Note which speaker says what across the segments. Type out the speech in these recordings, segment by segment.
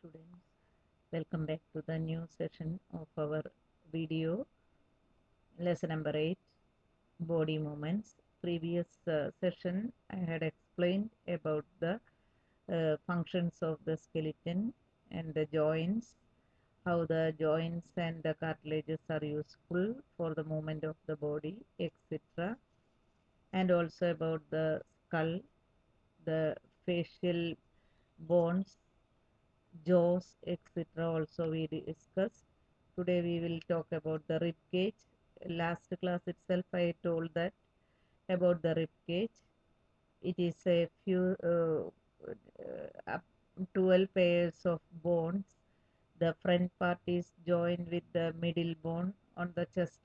Speaker 1: students, welcome back to the new session of our video lesson number 8, body movements. Previous session I had explained about the functions of the skeleton and the joints, how the joints and the cartilages are useful for the movement of the body, etc., and also about the skull, the facial bones, jaws, etc. also we discussed. Today we will talk about the rib cage. Last class itself I told that about the rib cage. It is a few 12 pairs of bones. The front part is joined with the middle bone on the chest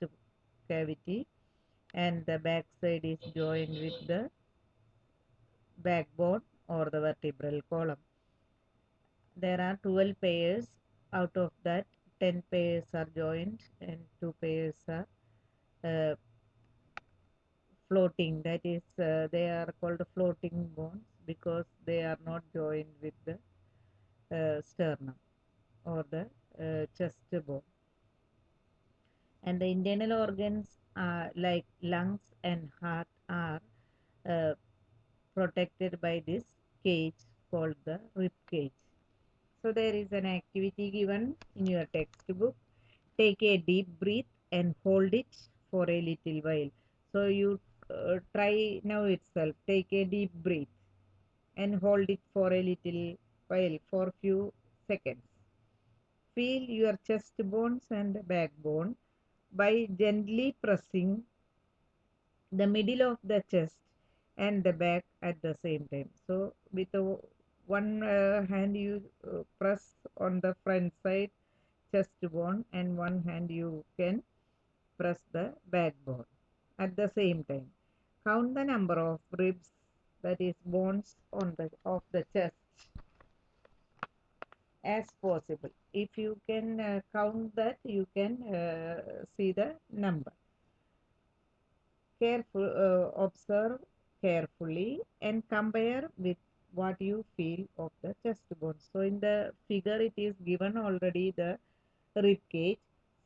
Speaker 1: cavity, and the back side is joined with the backbone or the vertebral column. There are 12 pairs. Out of that, 10 pairs are joined and 2 pairs are uh, floating. That is, they are called floating bones because they are not joined with the sternum or the chest bone. And the internal organs like lungs and heart are uh, protected by this cage called the rib cage. So there is an activity given in your textbook. Take a deep breath and hold it for a little while. So you try now itself. Take a deep breath and hold it for a little while, for few seconds. Feel your chest bones and backbone by gently pressing the middle of the chest and the back at the same time. So with one hand you press on the front side chest bone, and one hand you can press the backbone at the same time. Count the number of ribs, that is bones on the of the chest, as possible. If you can count that, you can see the number. Observe carefully and compare with what you feel of the chest bone. So in the figure it is given already the rib cage,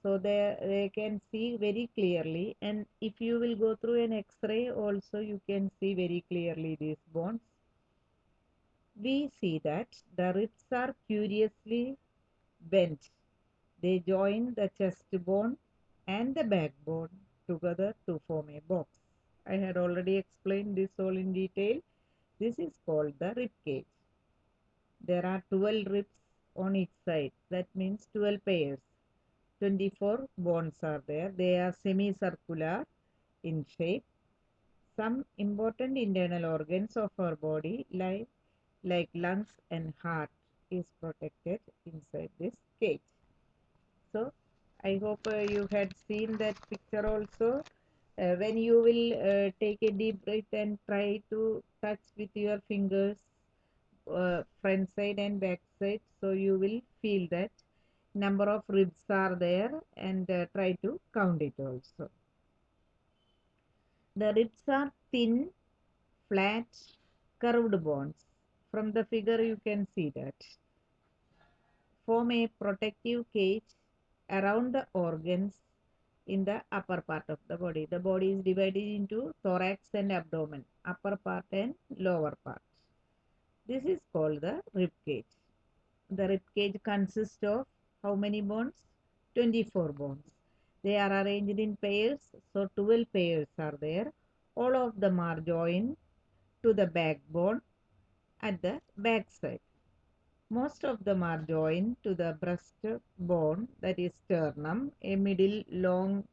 Speaker 1: so they can see very clearly, and if you will go through an x-ray also you can see very clearly these bones. We see that the ribs are curiously bent. They join the chest bone and the backbone together to form a box. I had already explained this all in detail. This is called the rib cage. There are 12 ribs on each side. That means 12 pairs. 24 bones are there. They are semicircular in shape. Some important internal organs of our body, like lungs and heart, is protected inside this cage. So I hope you had seen that picture also. When you will take a deep breath and try to touch with your fingers front side and back side, so you will feel that number of ribs are there, and try to count it also. The ribs are thin, flat, curved bones. From the figure you can see that. Form a protective cage around the organs in the upper part of the body. The body is divided into thorax and abdomen, upper part and lower part. This is called the rib cage. The rib cage consists of how many bones? 24 bones. They are arranged in pairs, so 12 pairs are there. All of them are joined to the backbone at the back side. Most of them are joined to the breastbone, that is sternum, a middle long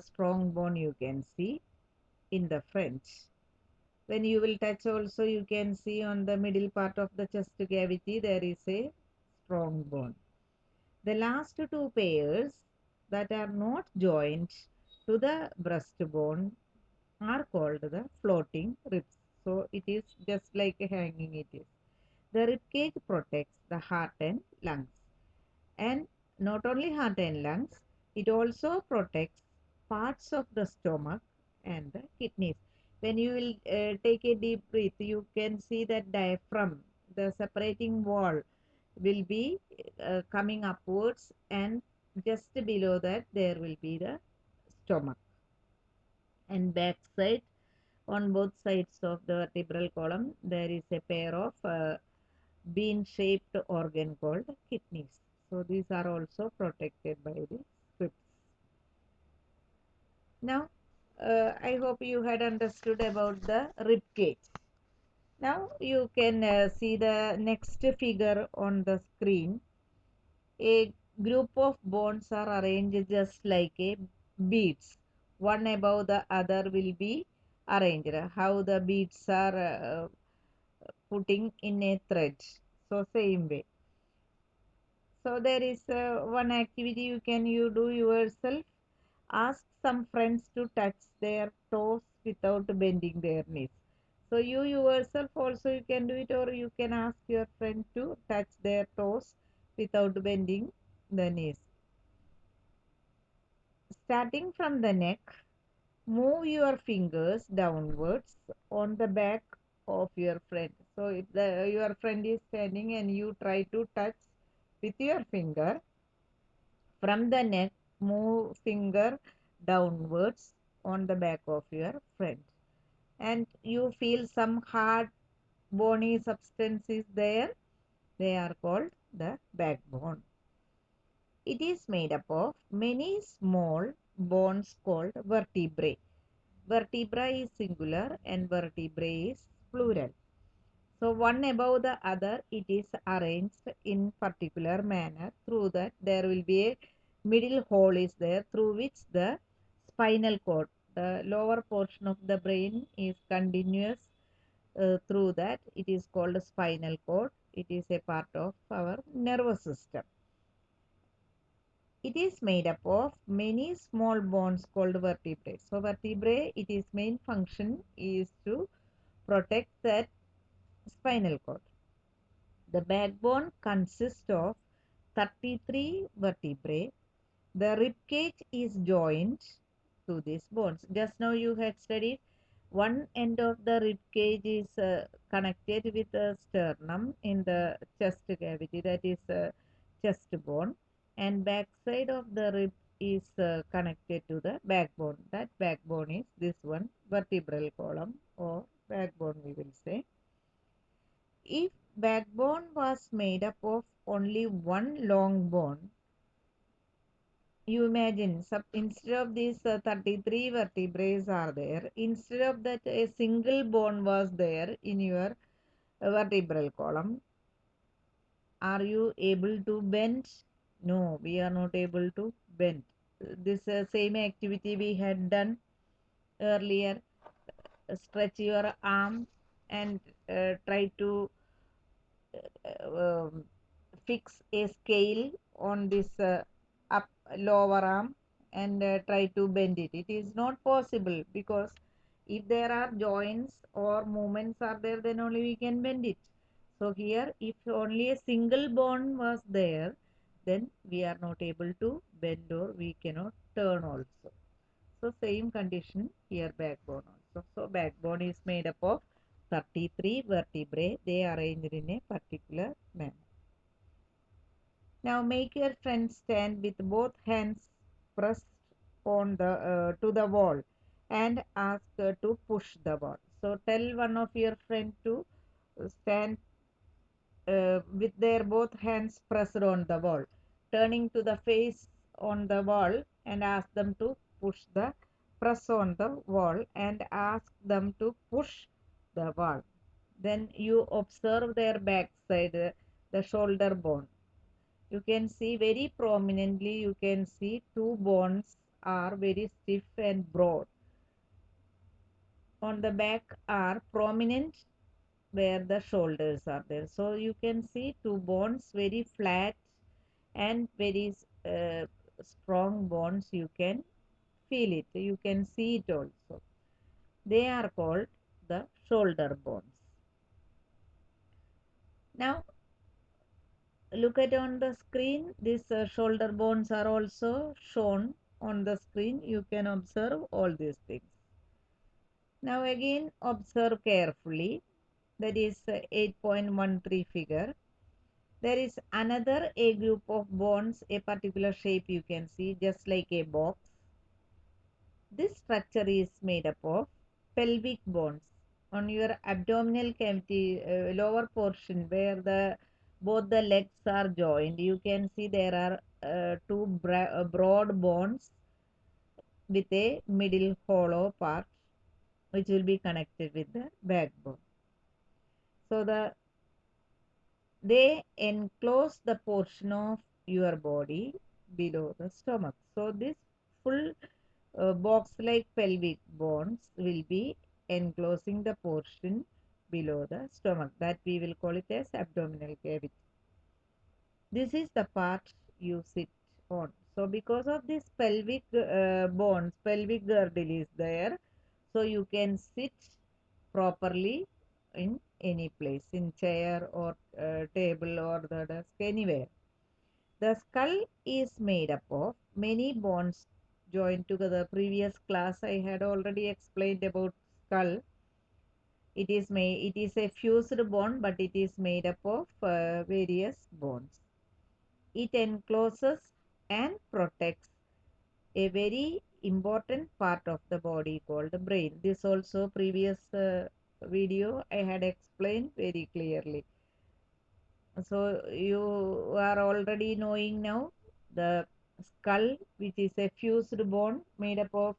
Speaker 1: strong bone you can see in the front. When you will touch also, you can see on the middle part of the chest cavity there is a strong bone. The last two pairs that are not joined to the breastbone are called the floating ribs. So it is just like a hanging it is. The rib cage protects the heart and lungs. And not only heart and lungs, it also protects parts of the stomach and the kidneys. When you will take a deep breath, you can see that diaphragm, the separating wall will be coming upwards, and just below that there will be the stomach. And back side, on both sides of the vertebral column, there is a pair of bean-shaped organ called kidneys. So these are also protected by the scripts. Now, I hope you had understood about the rib cage. Now you can see the next figure on the screen. A group of bones are arranged just like a beads. One above the other will be arranged. How the beads are putting in a thread. So same way. So there is one activity you do yourself. Ask some friends to touch their toes without bending their knees. So you yourself also you can do it, or you can ask your friend to touch their toes without bending the knees. Starting from the neck, move your fingers downwards on the back of your friend. So if your friend is standing and you try to touch with your finger, from the neck, move finger downwards on the back of your friend. And you feel some hard bony substance is there. They are called the backbone. It is made up of many small bones called vertebrae. Vertebra is singular and vertebrae is plural. So one above the other, it is arranged in particular manner. Through that there will be a middle hole is there, through which the spinal cord, the lower portion of the brain, is continuous. Through that it is called spinal cord. It is a part of our nervous system. It is made up of many small bones called vertebrae. So vertebrae, it is main function is to protect that spinal cord. The backbone consists of 33 vertebrae. The rib cage is joined to these bones. Just now you had studied one end of the rib cage is connected with the sternum in the chest cavity, that is chest bone, and back side of the rib is connected to the backbone. That backbone is this one, vertebral column or backbone we will say. If backbone was made up of only one long bone, you imagine instead of these 33 vertebrae are there, instead of that a single bone was there in your vertebral column, are you able to bend? No, we are not able to bend. This same activity we had done earlier. Stretch your arm and try to fix a scale on this up lower arm and try to bend it. It is not possible, because if there are joints or movements are there, then only we can bend it. So here, if only a single bone was there, then we are not able to bend, or we cannot turn also. So same condition here, backbone also. So backbone is made up of 33 vertebrae. They are arranged in a particular manner. Now make your friend stand with both hands pressed on the to the wall and ask her to push the wall. So tell one of your friend to stand with their both hands pressed on the wall, turning to the face on the wall, and ask them to press on the wall and ask them to push the wall. Then you observe their backside, the shoulder bone. You can see very prominently, you can see two bones are very stiff and broad. On the back are prominent where the shoulders are there. So you can see two bones very flat and very strong bones. You can feel it. You can see it also. They are called the shoulder bones. Now look at on the screen. These shoulder bones are also shown on the screen. You can observe all these things. Now again observe carefully. That is 8.13 figure. There is another a group of bones, a particular shape you can see, just like a box. This structure is made up of pelvic bones. On your abdominal cavity, lower portion where the both the legs are joined, you can see there are two broad bones with a middle hollow part which will be connected with the backbone. So they enclose the portion of your body below the stomach. So this full box-like pelvic bones will be enclosing the portion below the stomach, that we will call it as abdominal cavity. This is the part you sit on. So because of this pelvic bones, pelvic girdle is there, so you can sit properly in any place, in chair or table or the desk, anywhere. The skull is made up of many bones joined together. Previous class I had already explained about skull. It is a fused bone, but it is made up of various bones. It encloses and protects a very important part of the body called the brain. This also previous video I had explained very clearly. So you are already knowing now the skull, which is a fused bone made up of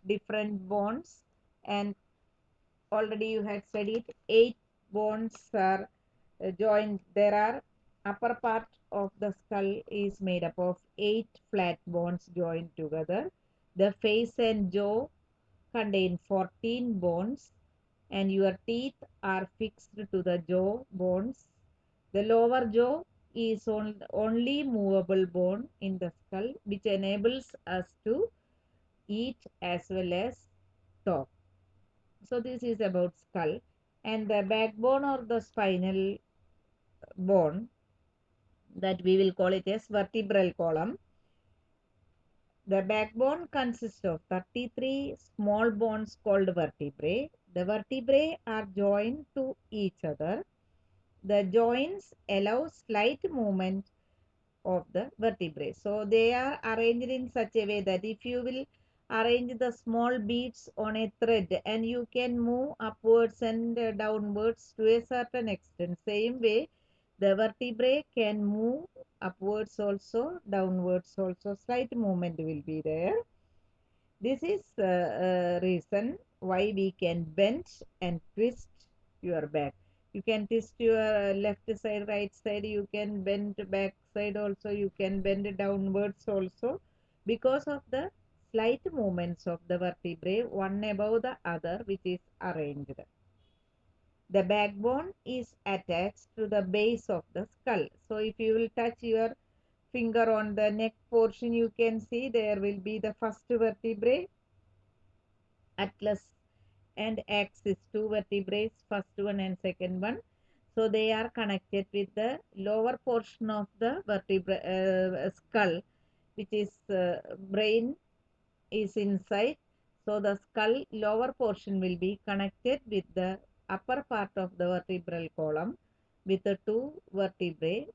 Speaker 1: different bones, and already you had studied 8 bones are joined. There are upper part of the skull is made up of 8 flat bones joined together. The face and jaw contain 14 bones, and your teeth are fixed to the jaw bones. The lower jaw is only movable bone in the skull, which enables us to eat as well as talk. So this is about skull, and the backbone or the spinal bone, that we will call it as vertebral column. The backbone consists of 33 small bones called vertebrae. The vertebrae are joined to each other. The joints allow slight movement of the vertebrae. So they are arranged in such a way that if you will arrange the small beads on a thread, and you can move upwards and downwards to a certain extent, same way the vertebrae can move upwards also, downwards also, slight movement will be there. This is a reason why we can bend and twist your back. You can twist your left side, right side, you can bend back side also, you can bend downwards also, because of the slight movements of the vertebrae one above the other, which is arranged. The backbone is attached to the base of the skull. So if you will touch your finger on the neck portion, you can see there will be the first vertebrae, atlas and axis, two vertebrae, first one and second one. So they are connected with the lower portion of the skull, which is brain is inside. So the skull lower portion will be connected with the upper part of the vertebral column with the two vertebrae,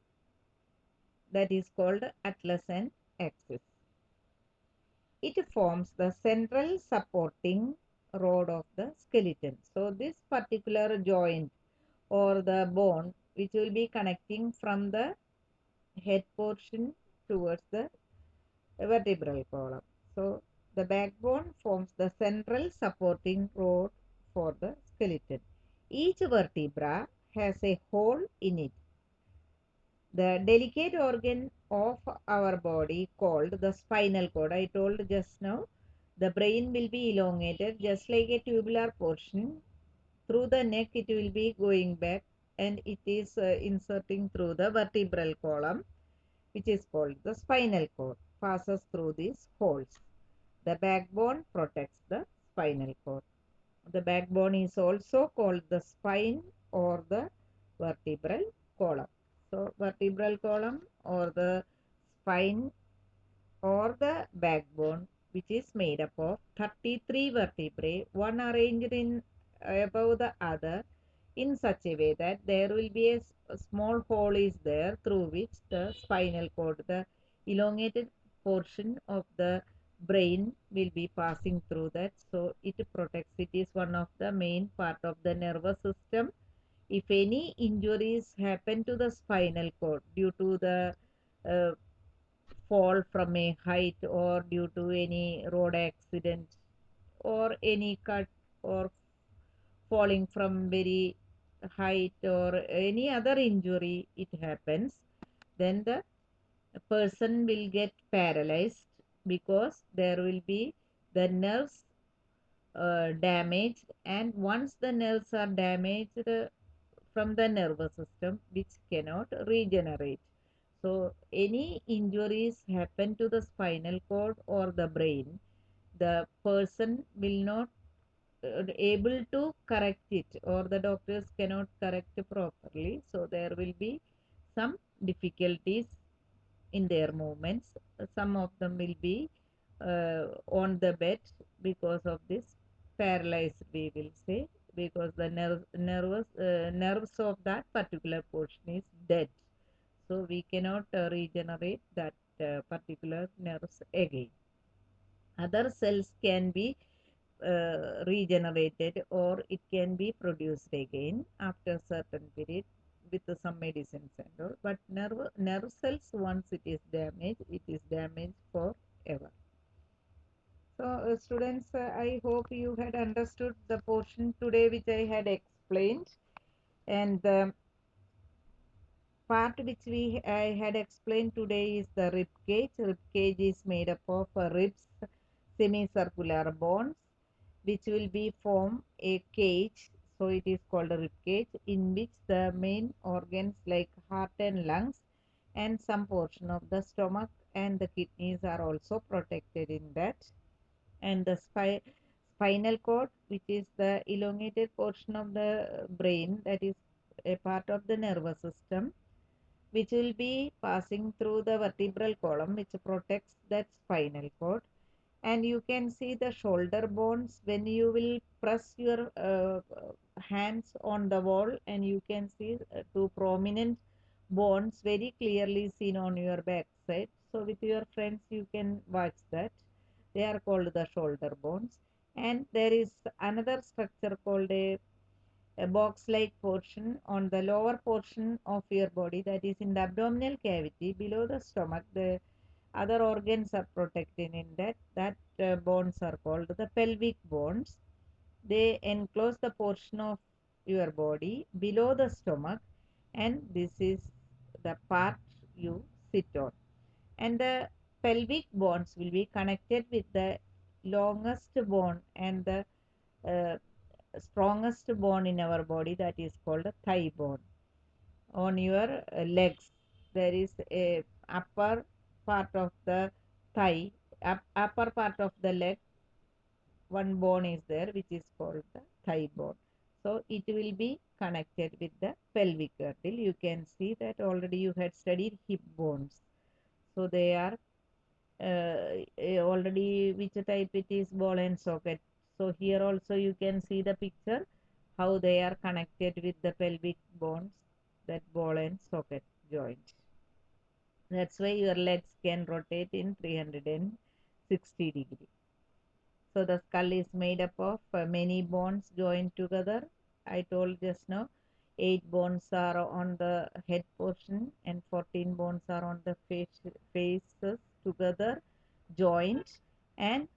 Speaker 1: that is called atlas and axis. It forms the central supporting rod of the skeleton. So this particular joint or the bone, which will be connecting from the head portion towards the vertebral column. So the backbone forms the central supporting rod for the skeleton. Each vertebra has a hole in it. The delicate organ of our body called the spinal cord, I told just now, the brain will be elongated just like a tubular portion. Through the neck it will be going back, and it is inserting through the vertebral column, which is called the spinal cord, passes through these holes. The backbone protects the spinal cord. The backbone is also called the spine or the vertebral column. So vertebral column or the spine or the backbone, which is made up of 33 vertebrae, one arranged in above the other, in such a way that there will be a small hole is there through which the spinal cord, the elongated portion of the brain will be passing through that. So it protects. It is one of the main part of the nervous system. If any injuries happen to the spinal cord due to the uh, fall from a height or due to any road accident or any cut or falling from very height or any other injury it happens, then the person will get paralyzed because there will be the nerves damaged, and once the nerves are damaged from the nervous system which cannot regenerate. So any injuries happen to the spinal cord or the brain, the person will not able to correct it, or the doctors cannot correct properly, so there will be some difficulties in their movements. Some of them will be on the bed because of this paralyzed, we will say, because the nerves of that particular portion is dead, so we cannot regenerate that particular nerves again. Other cells can be regenerated, or it can be produced again after certain period with some medicines and all, but nerve cells, once it is damaged, it is damaged forever. So students, I hope you had understood the portion today which I had explained, and the part which I had explained today is the rib cage. Rib cage is made up of ribs, semicircular bones, which will be form a cage. So it is called a rib cage, in which the main organs like heart and lungs and some portion of the stomach and the kidneys are also protected in that. And the spinal cord, which is the elongated portion of the brain, that is a part of the nervous system, which will be passing through the vertebral column, which protects that spinal cord. And you can see the shoulder bones when you will press your hands on the wall, and you can see two prominent bones very clearly seen on your back side. So with your friends you can watch that. They are called the shoulder bones. And there is another structure called a box like portion on the lower portion of your body, that is in the abdominal cavity below the stomach. The other organs are protected in that bones are called the pelvic bones. They enclose the portion of your body below the stomach, and this is the part you sit on. And the pelvic bones will be connected with the longest bone and the uh, strongest bone in our body, that is called a thigh bone. On your legs, there is a upper part of the thigh, upper part of the leg, one bone is there which is called the thigh bone. So it will be connected with the pelvic girdle. You can see that already you had studied hip bones. So they are already which type it is, ball and socket. So here also you can see the picture how they are connected with the pelvic bones, that ball and socket joint. That's why your legs can rotate in 360 degree. So the skull is made up of many bones joined together. I told just now 8 bones are on the head portion and 14 bones are on the faces together joined, and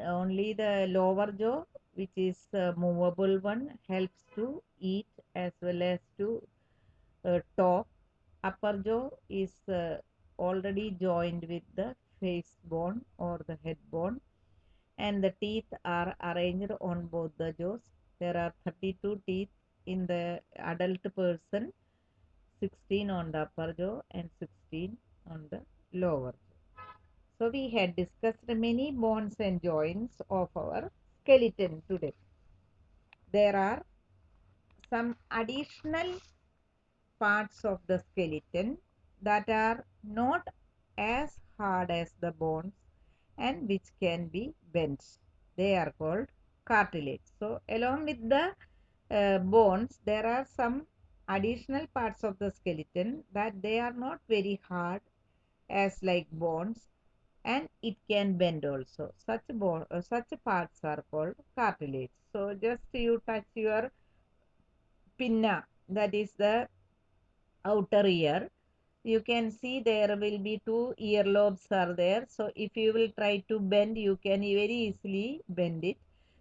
Speaker 1: only the lower jaw, which is the movable one, helps to eat as well as to talk. Upper jaw is already joined with the face bone or the head bone, and the teeth are arranged on both the jaws. There are 32 teeth in the adult person, 16 on the upper jaw and 16 on the lower jaw. So we had discussed many bones and joints of our skeleton today. There are some additional parts of the skeleton that are not as hard as the bones and which can be bent. They are called cartilage. So along with the bones, there are some additional parts of the skeleton that they are not very hard as like bones, and it can bend also. Such parts are called cartilage. So just you touch your pinna, that is the outer ear, you can see there will be two earlobes are there. So if you will try to bend, you can very easily bend it.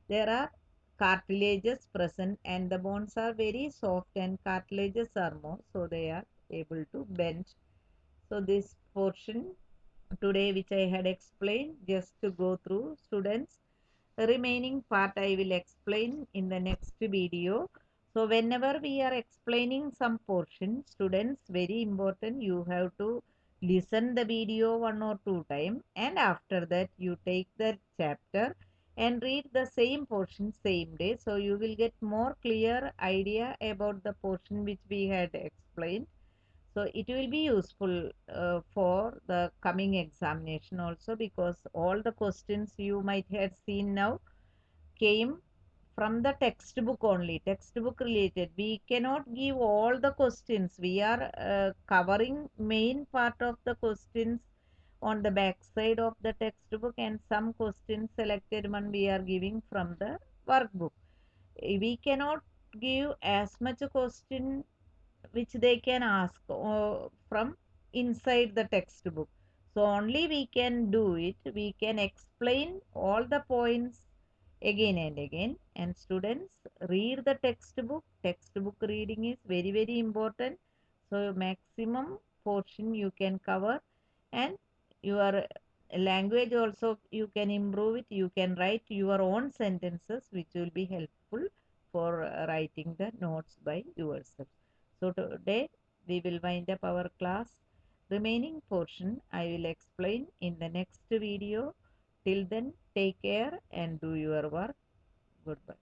Speaker 1: There are cartilages present and the bones are very soft and cartilages are more, so they are able to bend. So this portion today which I had explained, just to go through, students, the remaining part I will explain in the next video. So whenever we are explaining some portion, students, very important, you have to listen the video one or two times, and after that you take the chapter and read the same portion same day. So you will get more clear idea about the portion which we had explained. So it will be useful for the coming examination also, because all the questions you might have seen now came from the textbook only, textbook related. We cannot give all the questions. We are covering main part of the questions on the back side of the textbook, and some questions selected one we are giving from the workbook. We cannot give as much question which they can ask from inside the textbook. So only we can do it. We can explain all the points again and again. And students, read the textbook. Textbook reading is very, very important. So maximum portion you can cover, and your language also you can improve it. You can write your own sentences which will be helpful for writing the notes by yourself. So today we will wind up our class. Remaining portion I will explain in the next video. Till then, take care and do your work. Goodbye.